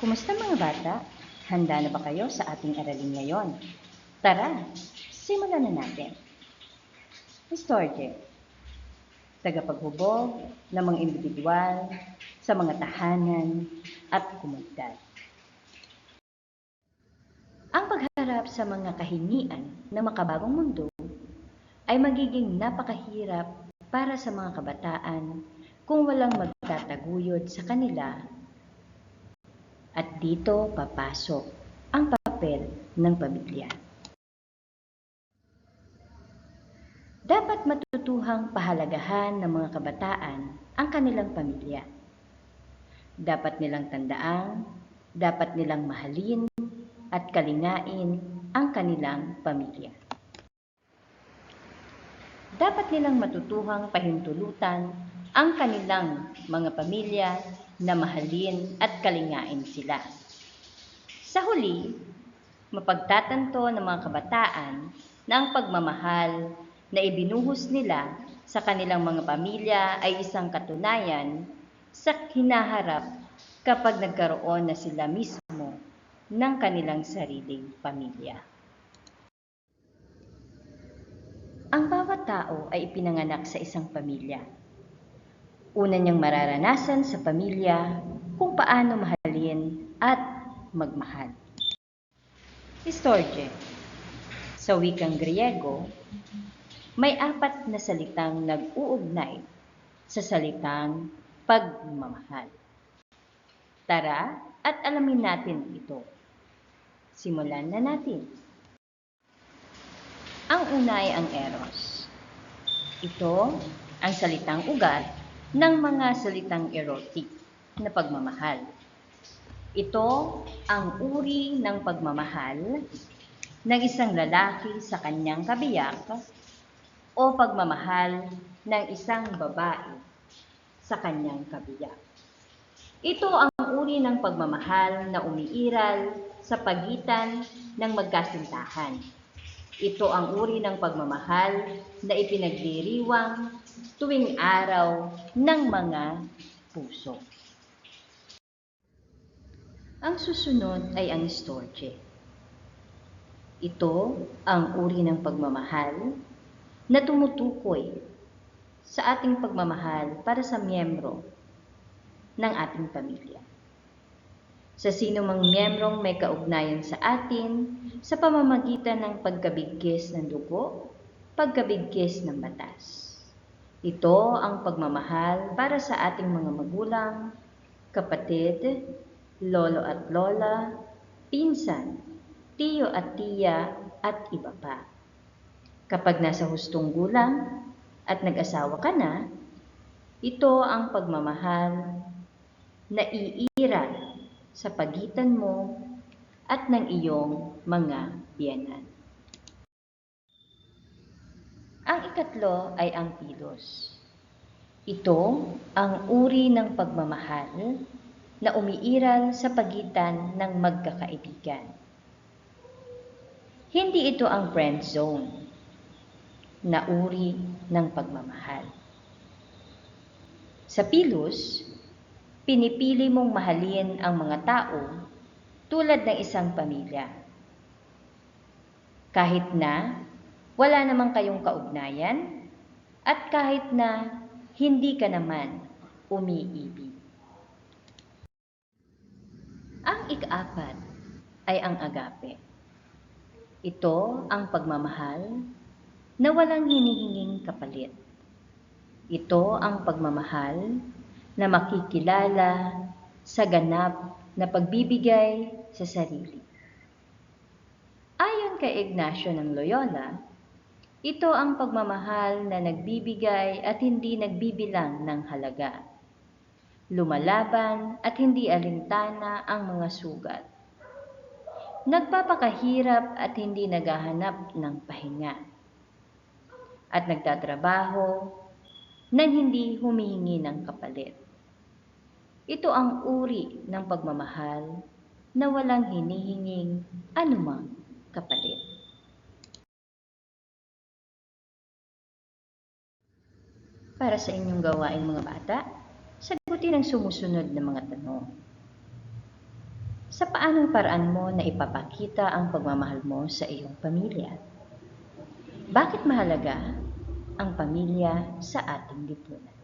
Kumusta mga bata? Handa na ba kayo sa ating aralin ngayon? Tara, simulan na natin. Istorye, tagapaghubog ng mga individual sa mga tahanan at komunidad. Ang pagharap sa mga kahingian ng makabagong mundo ay magiging napakahirap para sa mga kabataan kung walang magtataguyod sa kanila. At dito papasok ang papel ng pamilya. Dapat matutuhang pahalagahan ng mga kabataan ang kanilang pamilya. Dapat nilang tandaan, dapat nilang mahalin at kalingain ang kanilang pamilya. Dapat nilang matutuhang pahintulutan ang kanilang mga pamilya na mahalin at kalingain sila. Sa huli, mapagtatanto ng mga kabataan na ang pagmamahal na ibinuhos nila sa kanilang mga pamilya ay isang katunayan sa hinaharap kapag nagkaroon na sila mismo ng kanilang sariling pamilya. Ang bawat tao ay ipinanganak sa isang pamilya. Una niyang mararanasan sa pamilya kung paano mahalin at magmahal. Istorye, sa wikang Griego, may 4 na salitang nag-uugnay sa salitang pagmamahal. Tara at alamin natin ito. Simulan na natin. Ang una ay ang eros. Ito ang salitang ugat ng mga salitang erotic na pagmamahal. Ito ang uri ng pagmamahal ng isang lalaki sa kanyang kabiyak o pagmamahal ng isang babae sa kanyang kabiyak. Ito ang uri ng pagmamahal na umiiral sa pagitan ng magkasintahan. Ito ang uri ng pagmamahal na ipinagdiriwang tuwing araw ng mga puso. Ang susunod ay ang storge. Ito ang uri ng pagmamahal na tumutukoy sa ating pagmamahal para sa miyembro ng ating pamilya. Sa sino mang miyembrong may kaugnayan sa atin sa pamamagitan ng pagkabigkis ng dugo, pagkabigkis ng batas. Ito ang pagmamahal para sa ating mga magulang, kapatid, lolo at lola, pinsan, tiyo at tiya, at iba pa. Kapag nasa hustong gulang at nag-asawa ka na, ito ang pagmamahal na iiral sa pagitan mo at ng iyong mga biyenan. Ang ikatlo ay ang pilos. Ito ang uri ng pagmamahal na umiiral sa pagitan ng magkakaibigan. Hindi ito ang friend zone na uri ng pagmamahal. Sa pilos, pinipili mong mahalin ang mga tao tulad ng isang pamilya. Kahit na wala naman kayong kaugnayan at kahit na hindi ka naman umiibig. Ang ika-4 ay ang agape. Ito ang pagmamahal na walang hinihinging kapalit. Ito ang pagmamahal na makikilala sa ganap na pagbibigay sa sarili. Ayon kay Ignacio ng Loyola, ito ang pagmamahal na nagbibigay at hindi nagbibilang ng halaga. Lumalaban at hindi alintana ang mga sugat. Nagpapakahirap at hindi naghahanap ng pahinga. At nagtatrabaho nang hindi humihingi ng kapalit. Ito ang uri ng pagmamahal na walang hinihinging anumang kapalit. Para sa inyong gawain mga bata, sagutin ang sumusunod na mga tanong. Sa paanong paraan mo na ipapakita ang pagmamahal mo sa iyong pamilya? Bakit mahalaga ang pamilya sa ating lipunan?